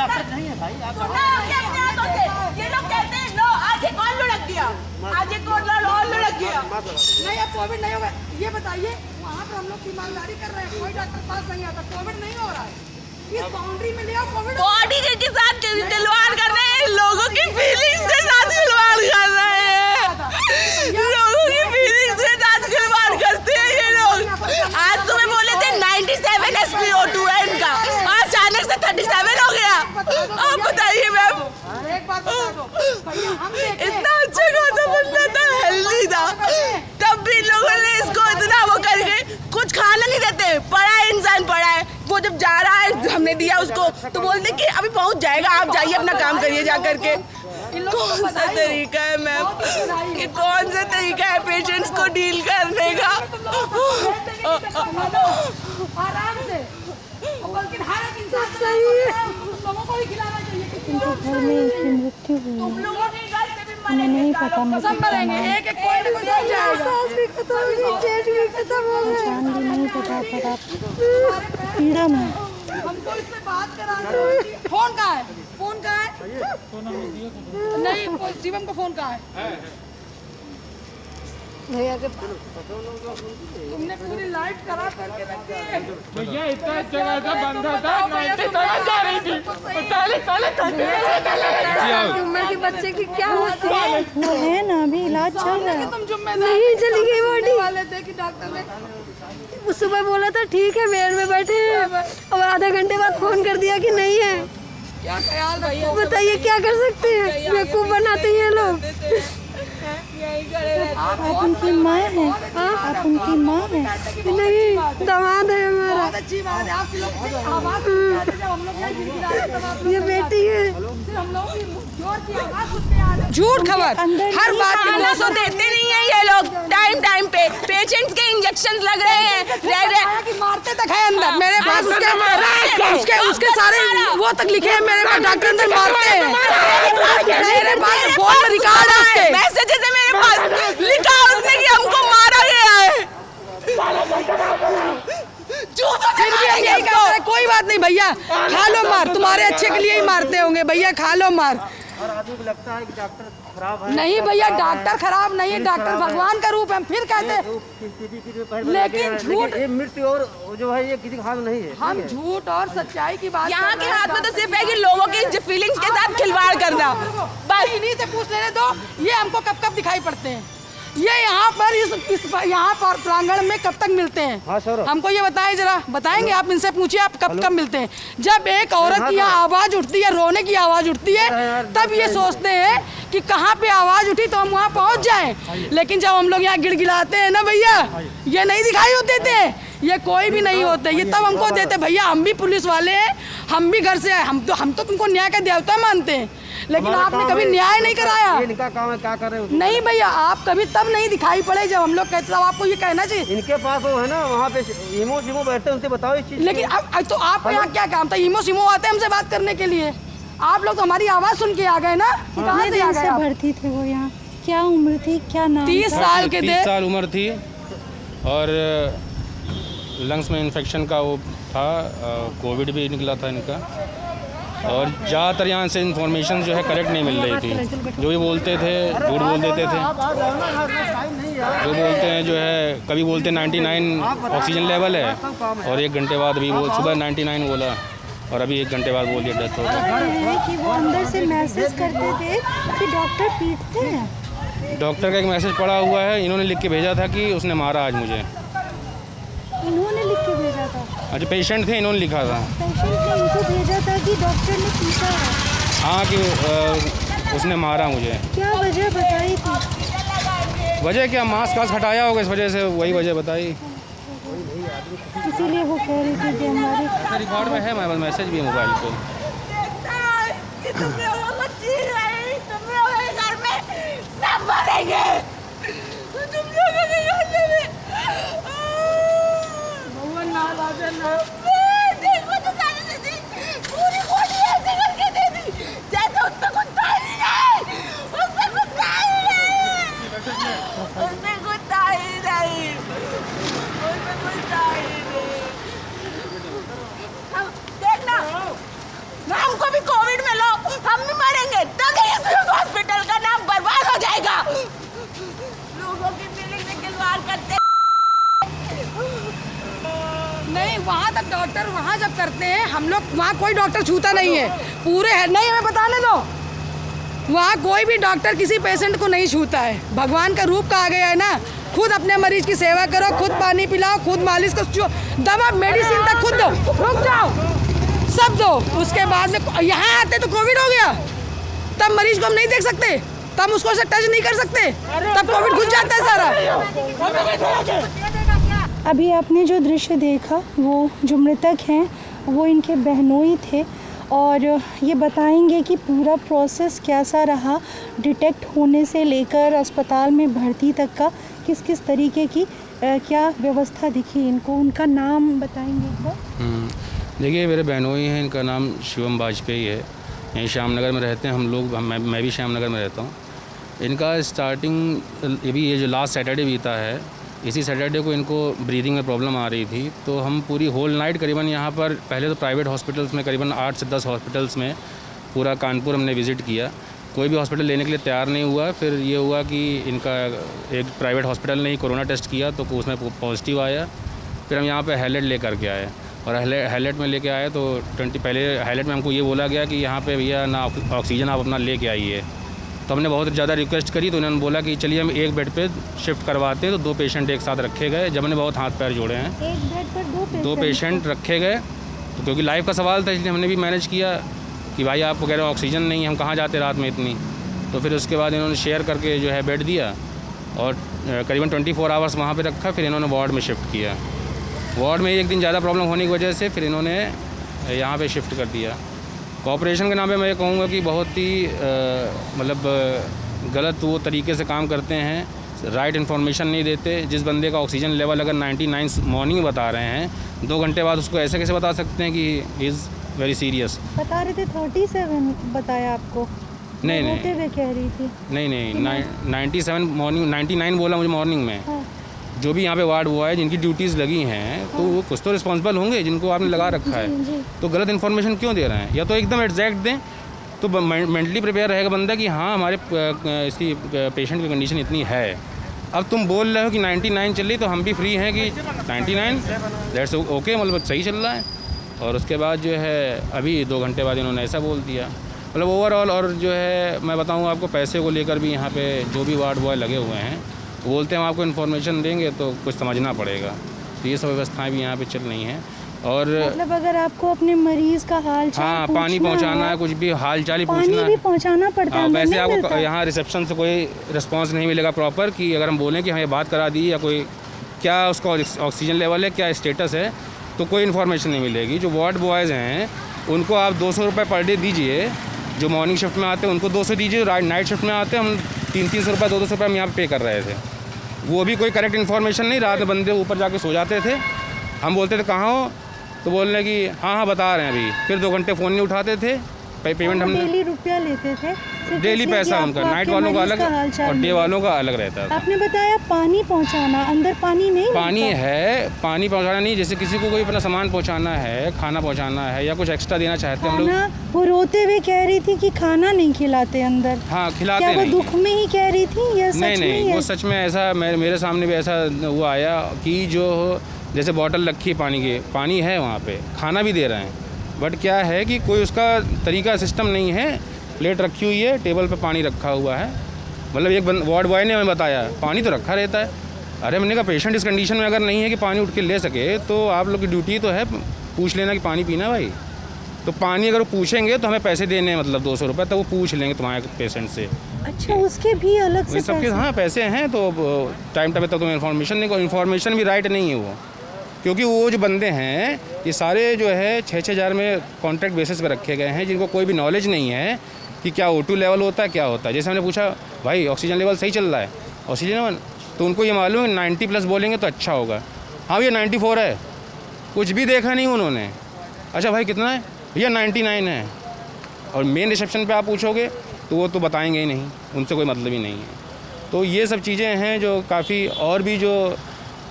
Doctor नहीं है भाई। ये लोग कहते हैं लो आज एक और लुढ़क गया, आज एक और लुढ़क गया। नहीं अब कोविड नहीं होगा। ये बताइए वहाँ पर हम लोग ईमानदारी कर रहे हैं, कोई डॉक्टर पास नहीं आता, कोविड नहीं हो रहा है। इस बाउंड्री में लिया कोविड बॉडी के साथ खिलवाड़ कर रहे हैं, लोगों की फीलिंग्स के साथ खिलवाड़ कर रहे हैं, लोगों की फीलिंग्स के साथ खिलवाड़ करते हैं ये लोग। आज सुबह बोले थे 97 SpO2 है इनका, अचानक से 37 हो गया। आप बताइए मैम, एक बात बता दो भैया, हम इतना अच्छा खासा बंदा था, हेल्दी था, तब भी लोगों ने इसको इतना वो करके कुछ खाना नहीं देते। पड़ा है इंसान, पड़ा है, वो जब जा रहा है हमने दिया उसको तो बोलते कि अभी पहुंच जाएगा, आप जाइए अपना काम करिए जा करके। कौन सा तरीका है मैम, ये कौन सा तरीका है पेशेंट्स को डील करने का? आराम से, बल्कि हर एक इंसान को लोगों को ही खिलाना चाहिए। इनके घर में इनकी मृत्यु हुई है, हमें नहीं पता मृत्यु का नाम, एक कोई ना कोई जाएगा, सांस भी खत्म हो गई, पेट भी खत्म हो गया, जान भी नहीं पता, पर आप पीड़ा में। हमको इससे बात करा दो। फोन कहाँ है? फोन कहाँ है? नहीं, शिवम का फोन कहाँ है? भैया के तुमने पूरी लाइट खराब करके रखी है। भैया इतना जगह था, बंदा था, 97 जा रही थी, उम्र के बच्चे की क्या होती है? वो है ना, अभी इलाज चल रहा है। तुम जिम्मेदार नहीं चली गई बॉडी वाले थे कि डॉक्टर ने वो सुबह बोला था ठीक है बेड में बैठे हैं, और आधा घंटे बाद फोन कर दिया कि नहीं है। क्या ख्याल भैया, बताइए क्या कर सकते हैं, बेवकूफ बनाते हैं लोग। आप उनकी माँ हैं? आप उनकी माँ हैं? नहीं, दामाद है हमारा। बहुत अच्छी बात है। आप लोग आवाज सुनते हैं, जब हम लोग यहाँ गिड़गिड़ा रहे तब आप लोग ये बेटी है। हम लोग की जोर की आवाज सुनते आ रहे। झूठ खबर, हर बात खाना तो देते नहीं है ये लोग टाइम टाइम पे। पेशेंट्स के इंजेक्शन लग रहे हैं, रह रहे कि मारते तक है अंदर। मेरे पास उसके सारे वो तक लिखे हैं मेरे पास, डॉक्टर अंदर मारते हैं। मेरे पास फोन रिकॉर्ड है उसके, मैसेजेस है मेरे पास, लिखा उसने कि हमको मारा गया है। फिर भी हम यही कहते हैं, कोई बात नहीं भैया, खा लो मार, तुम्हारे अच्छे के लिए ही मारते होंगे भैया, खा लो मार। हर आदमी को लगता है कि डॉक्टर खराब है। नहीं भैया, डॉक्टर खराब नहीं है, डॉक्टर भगवान का रूप है। हम फिर कहते हैं, लेकिन झूठ, ये मृत्यु और जो है ये किसी के हाथ में नहीं है। हम झूठ और सच्चाई की बात यहाँ कर के रहे हैं। हाथ में तो सिर्फ है कि लोगों की फीलिंग्स के साथ खिलवाड़ करना। बस इन्हीं से पूछ लेने दो, ये हमको कब कब दिखाई पड़ते हैं, ये यहाँ पर इस यहाँ पर प्रांगण में कब तक मिलते हैं? हाँ सर, हमको ये बताएं जरा, बताएंगे आप इनसे पूछिए आप कब कब मिलते हैं? जब एक औरत की यहाँ आवाज उठती है, रोने की आवाज उठती है, तब ये सोचते हैं कि कहाँ पे आवाज उठी तो हम वहाँ पहुँच जाएं। लेकिन जब हम लोग यहाँ गिड़गिड़ाते हैं ना भैया, ये नहीं दिखाई होते थे, ये कोई भी नहीं होते, ये तब हमको देते। भैया हम भी पुलिस वाले हैं, हम भी घर से आए, हम तो तुमको न्याय का देवता मानते हैं, लेकिन आपने कभी न्याय नहीं कराया। ये इनका काम है, क्या कर रहे हो? नहीं भैया, आप कभी तब नहीं दिखाई पड़े जब हम लोग कहते, तब आपको ये कहना चाहिए। इनके पास वो है ना, वहाँ पे ईमो बैठते हैं, उनसे बताओ इस चीज। लेकिन अब तो आपको यहाँ क्या काम था? ईमो आते हैं हमसे बात करने के लिए, आप लोग तो हमारी आवाज सुन के आ गए ना। कहाँ से आ गए आप? भर्ती थे वो यहाँ? क्या उम्र थी, क्या नाम? 30 साल के थे। 30 साल उम्र थी और लंग्स में इन्फेक्शन का वो था, कोविड भी निकला था इनका। और ज़्यादातर यहाँ से इन्फॉर्मेशन जो है करेक्ट नहीं मिल रही थी, जो भी बोलते थे झूठ बोल देते थे। जो बोलते हैं जो है, कभी बोलते 99 ऑक्सीजन लेवल है और 1 घंटे बाद अभी वो सुबह 99 बोला और अभी 1 घंटे बाद बोल दिया डेथ हो गई। कि वो अंदर से मैसेज करते थे कि डॉक्टर पीटते हैं। डॉक्टर का एक मैसेज पड़ा हुआ है, इन्होंने लिख के भेजा था कि उसने मारा आज मुझे। इन्होंने लिख के भेजा था? जो पेशेंट थे इन्होंने लिखा था। पेशेंट ने इनको भेजा था कि डॉक्टर ने पीटा है? हाँ, कि उसने मारा मुझे। क्या वजह बताई थी? वजह क्या, मास्क हटाया होगा, इस वजह से वही वजह बताई। इसीलिए वो कह रही थी कि हमारे रिकॉर्ड में है, मेरे पास मैसेज भी है मोबाइल पे। हमको भी डॉक्टर वहाँ जब करते हैं, हम लोग वहाँ कोई डॉक्टर छूता नहीं है पूरे है, नहीं हमें बताने दो, वहाँ कोई भी डॉक्टर किसी पेशेंट को नहीं छूता है। भगवान का रूप कहा गया है ना, खुद अपने मरीज की सेवा करो, खुद पानी पिलाओ, खुद मालिश को दवा मेडिसिन तक खुद दो, रुक जाओ सब दो। उसके बाद में यहाँ आते तो कोविड हो गया, तब मरीज को हम नहीं देख सकते, तब उसको से टच नहीं कर सकते, तब कोविड घुस जाता है सारा। अभी आपने जो दृश्य देखा वो जो मृतक हैं वो इनके बहनोई थे और ये बताएंगे कि पूरा प्रोसेस कैसा रहा, डिटेक्ट होने से लेकर अस्पताल में भर्ती तक का किस किस तरीके की क्या व्यवस्था दिखी इनको। उनका नाम बताएंगे एक बार। देखिए मेरे बहनोई हैं, इनका नाम शिवम वाजपेयी है, यहीं श्यामनगर में रहते हैं हम लोग, मैं भी श्यामनगर में रहता हूँ। इनका स्टार्टिंग ये जो लास्ट सैटरडे बीता है, इसी सैटरडे को इनको ब्रीदिंग में प्रॉब्लम आ रही थी, तो हम पूरी होल नाइट करीबन यहाँ पर पहले तो प्राइवेट हॉस्पिटल्स में करीबन 8 से 10 हॉस्पिटल्स में पूरा कानपुर हमने विज़िट किया, कोई भी हॉस्पिटल लेने के लिए तैयार नहीं हुआ। फिर ये हुआ कि इनका एक प्राइवेट हॉस्पिटल ने ही कोरोना टेस्ट किया तो उसमें पॉजिटिव आया। फिर हम यहाँ पे हैलेट लेकर के आए और हैलेट में लेके आए तो पहले हैलेट में हमको ये बोला गया कि यहाँ पे भैया ना ऑक्सीजन आप अपना लेके आइए, तो हमने बहुत ज़्यादा रिक्वेस्ट करी तो उन्होंने बोला कि चलिए हम एक बेड पे शिफ्ट करवाते हैं, तो 2 पेशेंट एक साथ रखे गए। जब हमने बहुत हाथ पैर जोड़े हैं, एक बेड पर 2 पेशेंट रखे गए, तो क्योंकि लाइफ का सवाल था इसलिए हमने भी मैनेज किया कि भाई आप कह रहे हो ऑक्सीजन नहीं, हम कहाँ जाते रात में इतनी। तो फिर उसके बाद इन्होंने शेयर करके जो है बेड दिया और करीबन 24 आवर्स वहाँ पर रखा। फिर इन्होंने वार्ड में शिफ्ट किया। वार्ड में एक दिन ज़्यादा प्रॉब्लम होने की वजह से फिर इन्होंने यहाँ पे शिफ्ट कर दिया। कॉपरेशन के नाम पे मैं ये कहूँगा कि बहुत ही मतलब गलत वो तरीके से काम करते हैं, राइट इन्फॉर्मेशन नहीं देते। जिस बंदे का ऑक्सीजन लेवल अगर 99 मॉर्निंग बता रहे हैं, 2 घंटे बाद उसको ऐसे कैसे बता सकते हैं कि इज़ वेरी सीरियस। बता रहे थे 37 बताया आपको। नहीं रोते हुए कह रही थी। नहीं 97 मॉर्निंग, 99 बोला मुझे मॉर्निंग में। हाँ। जो भी यहाँ पे वार्ड हुआ है जिनकी ड्यूटीज़ लगी हैं तो वो कुछ तो रिस्पॉन्सिबल होंगे जिनको आपने लगा रखा है, तो गलत इन्फॉर्मेशन क्यों दे रहे हैं? या तो एकदम एग्जैक्ट दें तो मेंटली प्रिपेयर रहेगा बंदा कि हाँ हमारे इसकी पेशेंट की कंडीशन इतनी है। अब तुम बोल रहे हो कि 99 चल रही तो हम भी फ्री हैं कि 99 दैट्स ओके, मतलब सही चल रहा है। और उसके बाद जो है अभी 2 घंटे बाद इन्होंने ऐसा बोल दिया, मतलब ओवरऑल। और जो है मैं बताऊँ आपको, पैसे को लेकर भी यहाँ पे जो भी वार्ड बॉय लगे हुए हैं बोलते हैं हम आपको इन्फॉर्मेशन देंगे तो कुछ समझना पड़ेगा। तो ये सब व्यवस्थाएं भी यहाँ पे चल रही हैं। और मतलब अगर आपको अपने मरीज का हाल चाल हाँ पानी पहुँचाना है, कुछ भी हाल चाल ही पूछना पानी है, भी पहुँचाना पड़ता है। वैसे आपको यहाँ रिसेप्शन से कोई रिस्पांस नहीं मिलेगा प्रॉपर कि अगर हम बोलें कि हमें बात करा दी या कोई क्या उसका ऑक्सीजन लेवल है, क्या स्टेटस है, तो कोई इन्फॉर्मेशन नहीं मिलेगी। जो वार्ड बॉयज़ हैं उनको आप 200 रुपये पर डे दीजिए, जो मॉर्निंग शिफ्ट में आते हैं उनको 200 दीजिए, नाइट शिफ्ट में आते हैं हम 300 रुपये 200 रुपये हम यहाँ पे कर रहे थे। वो भी कोई करेक्ट इन्फॉर्मेशन नहीं, रात में बंदे ऊपर जाके सो जाते थे, हम बोलते थे कहाँ हो तो बोलने कि हाँ बता रहे हैं अभी, फिर 2 घंटे फ़ोन नहीं उठाते थे। पेमेंट हम डेली रुपया लेते थे, डेली पैसा उनका, नाइट वालों का अलग और डे वालों का अलग रहता था। आपने बताया पानी पहुंचाना, अंदर पानी नहीं पानी है, पानी पहुंचाना नहीं, जैसे किसी को कोई अपना सामान पहुंचाना है, खाना पहुंचाना है या कुछ एक्स्ट्रा देना चाहते हैं हम लोग। वो रोते हुए कह रही थी कि खाना नहीं खिलाते अंदर। हाँ खिलाते क्या वो नहीं। दुख में ही कह रही थी या सच में? नहीं वो सच में ऐसा मेरे सामने भी ऐसा वो आया कि जो जैसे बॉटल रखी है पानी की, पानी है वहाँ पे, खाना भी दे रहे हैं, बट क्या है कि कोई उसका तरीका सिस्टम नहीं है। प्लेट रखी हुई है, टेबल पे पानी रखा हुआ है, मतलब एक वार्ड बॉय ने हमें बताया पानी तो रखा रहता है। अरे मैंने कहा पेशेंट इस कंडीशन में अगर नहीं है कि पानी उठ के ले सके तो आप लोग की ड्यूटी तो है पूछ लेना कि पानी पीना भाई। तो पानी अगर वो पूछेंगे तो हमें पैसे देने हैं, मतलब 200 रुपये, तो वो पूछ लेंगे तुम्हारे पेशेंट से। अच्छा उसके भी अलग से सबके हाँ पैसे हैं, तो टाइम तक तुम्हें इन्फॉर्मेशन नहीं, इन्फॉर्मेशन भी राइट नहीं है वो, क्योंकि वो जो बंदे हैं ये सारे जो है 6-6 हज़ार में कॉन्ट्रैक्ट बेसिस पे रखे गए हैं, जिनको कोई भी नॉलेज नहीं है कि क्या O2 लेवल होता है, क्या होता है। जैसे हमने पूछा भाई ऑक्सीजन लेवल सही चल रहा है, ऑक्सीजन लेवल, तो उनको ये मालूम है 90+ बोलेंगे तो अच्छा होगा। हाँ भैया 94 है, कुछ भी देखा नहीं उन्होंने। अच्छा भाई कितना है भैया 99 है, और मेन रिसेप्शन पे आप पूछोगे तो वो तो बताएंगे ही नहीं, उनसे कोई मतलब ही नहीं है। तो ये सब चीज़ें हैं जो काफ़ी, और भी जो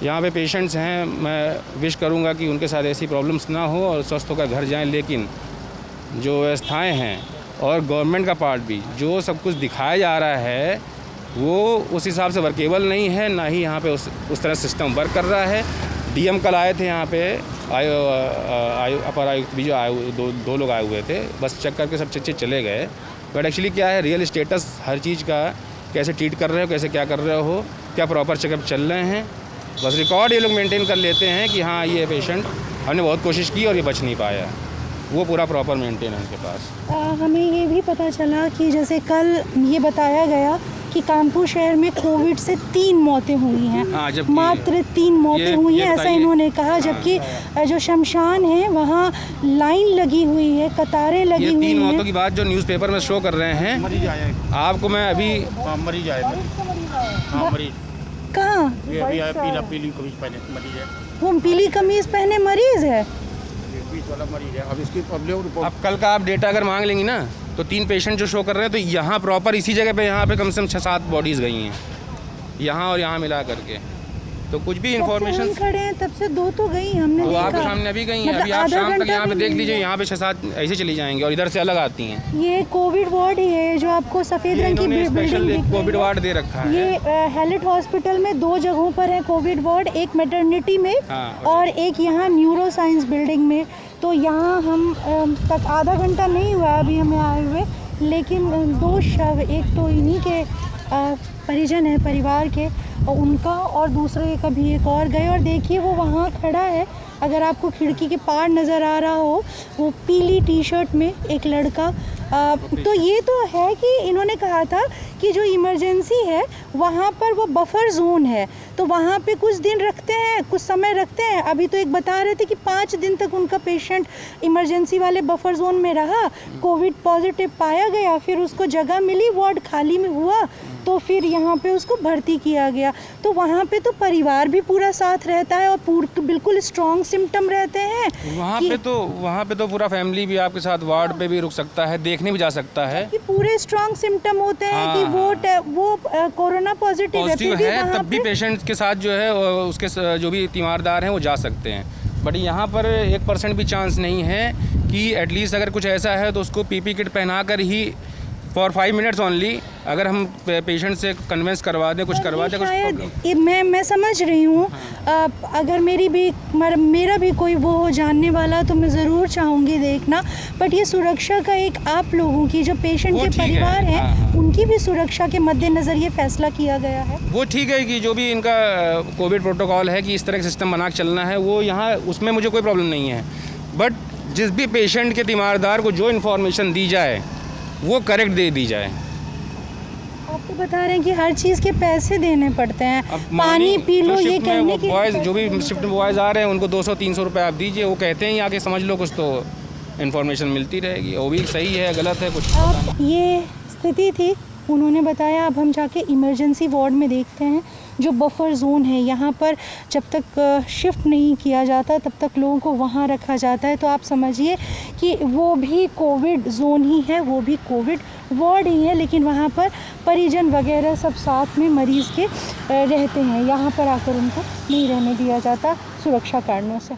यहाँ पे पेशेंट्स हैं, मैं विश करूँगा कि उनके साथ ऐसी प्रॉब्लम्स ना हो और स्वस्थ होकर घर जाएं। लेकिन जो व्यवस्थाएं हैं और गवर्नमेंट का पार्ट भी, जो सब कुछ दिखाया जा रहा है वो उस हिसाब से वर्केबल नहीं है, ना ही यहाँ पे उस तरह सिस्टम वर्क कर रहा है। डीएम कल आए थे यहाँ पे, अपर आयुक्त भी जो आए, दो लोग आए हुए थे, बस चेक करके सब चीज़ें चले गए। बट एक्चुअली क्या है, रियल स्टेटस हर चीज़ का, कैसे ट्रीट कर रहे हो, कैसे क्या कर रहे हो, क्या प्रॉपर चेकअप चल रहे हैं, बस रिकॉर्ड ये लोग मेंटेन कर लेते हैं कि हाँ ये पेशेंट, हमने बहुत कोशिश की और ये बच नहीं पाया, वो पूरा प्रॉपर मेंटेन है उनके पास। हमें ये भी पता चला कि जैसे कल ये बताया गया कि कानपुर शहर में कोविड से 3 मौतें हुई हैं। हाँ, मात्र 3 मौतें हुई हैं, ऐसा इन्होंने कहा। जबकि जो शमशान है वहाँ लाइन लगी हुई है, कतारें लगी हुई हैं। 3 मौतों की बात जो न्यूज़पेपर में शो कर रहे हैं, आपको मैं अभी मरीज आए, हाँ मरीज कहाँ, ये अभी आया, पीली कमीज पहने मरीज है, वो पीली कमीज पहने मरीज है, बीच वाला मरीज है। अब इसकी पब्लिक अब कल का आप डेटा अगर मांग लेंगी ना, तो 3 पेशेंट जो शो कर रहे हैं, तो यहाँ प्रॉपर इसी जगह पे, यहाँ पे कम से कम 6-7 बॉडीज़ गई हैं, यहाँ और यहाँ मिला करके। तो कुछ भी इन्फॉर्मेशन खड़े हैं तब से 2 तो गई हमने तो आपके देखा। सामने अभी गई हैं, मतलब अभी आप आधा शाम तक घंटा यहाँ पे भी देख नहीं लीजिए, है। यहाँ पे 6-7 ऐसे चली जाएंगी और इधर से अलग आती हैं। ये कोविड वार्ड ही है जो आपको सफ़ेद रंग की इन्होंने स्पेशल बिल्डिंग दिख रही कोविड है। वार्ड दे रखा है। ये हेलेट हॉस्पिटल में 2 जगहों पर है कोविड वार्ड, एक मैटरनिटी में हाँ, और एक यहाँ न्यूरो साइंस बिल्डिंग में। तो यहाँ हम तक आधा घंटा नहीं हुआ अभी हमें आए हुए, लेकिन 2 शव, एक तो इन्हीं के परिजन है परिवार के और उनका, और दूसरे कभी एक और गए। और देखिए वो वहाँ खड़ा है, अगर आपको खिड़की के पार नज़र आ रहा हो, वो पीली टी-शर्ट में एक लड़का। तो ये तो है कि इन्होंने कहा था कि जो इमरजेंसी है वहाँ पर वो बफर जोन है, तो वहाँ पे कुछ दिन रखते हैं, कुछ समय रखते हैं। अभी तो एक बता रहे थे कि 5 दिन तक उनका पेशेंट इमरजेंसी वाले बफर जोन में रहा, कोविड पॉजिटिव पाया गया, फिर उसको जगह मिली, वार्ड खाली में हुआ, तो फिर यहाँ पे उसको भर्ती किया गया। तो वहाँ पे तो परिवार भी पूरा साथ रहता है और बिल्कुल स्ट्रॉन्ग सिम्टम रहते हैं। वहाँ पे तो पूरा फैमिली भी आपके साथ वार्ड पे भी रुक सकता है, देखने भी जा सकता है कि पूरे स्ट्रॉन्ग सिम्टम होते हैं कि वो कोरोना पॉजिटिव है, तब भी पेशेंट के साथ जो है उसके जो भी तीमारदार हैं वो जा सकते हैं। बट यहाँ पर 1% भी चांस नहीं है कि एटलीस्ट अगर कुछ ऐसा है तो उसको पीपी किट पहना कर ही फॉर 5 मिनट्स ओनली अगर हम पेशेंट से कन्विंस करवा दें, कुछ करवा दें, कुछ मैं समझ रही हूँ। अगर मेरा भी कोई वो हो जानने वाला तो मैं ज़रूर चाहूँगी देखना। बट ये सुरक्षा का एक आप लोगों की, जो पेशेंट के परिवार हैं, उनकी भी सुरक्षा के मद्देनज़र ये फैसला किया गया है। वो ठीक है कि जो भी इनका कोविड प्रोटोकॉल है कि इस तरह का सिस्टम बना के चलना है, वो यहाँ उसमें मुझे कोई प्रॉब्लम नहीं है। बट जिस भी पेशेंट के तीमारदार को जो इन्फॉर्मेशन दी जाए वो करेक्ट दे दी जाए। आप तो बता रहे हैं कि हर चीज़ के पैसे देने पड़ते हैं, पानी पी लो, ये कहने की बॉयज़ जो भी शिफ्ट बॉयज़ आ रहे हैं उनको 200-300 रुपये आप दीजिए, वो कहते हैं आके समझ लो, कुछ तो इन्फॉर्मेशन मिलती रहेगी। वो भी सही है गलत है कुछ। अब ये स्थिति थी, उन्होंने बताया। अब हम जाके इमरजेंसी वार्ड में देखते हैं, जो बफर जोन है, यहाँ पर जब तक शिफ्ट नहीं किया जाता तब तक लोगों को वहाँ रखा जाता है। तो आप समझिए कि वो भी कोविड जोन ही है, वो भी कोविड वार्ड ही है, लेकिन वहाँ पर परिजन वगैरह सब साथ में मरीज़ के रहते हैं। यहाँ पर आकर उनको नहीं रहने दिया जाता सुरक्षा कारणों से।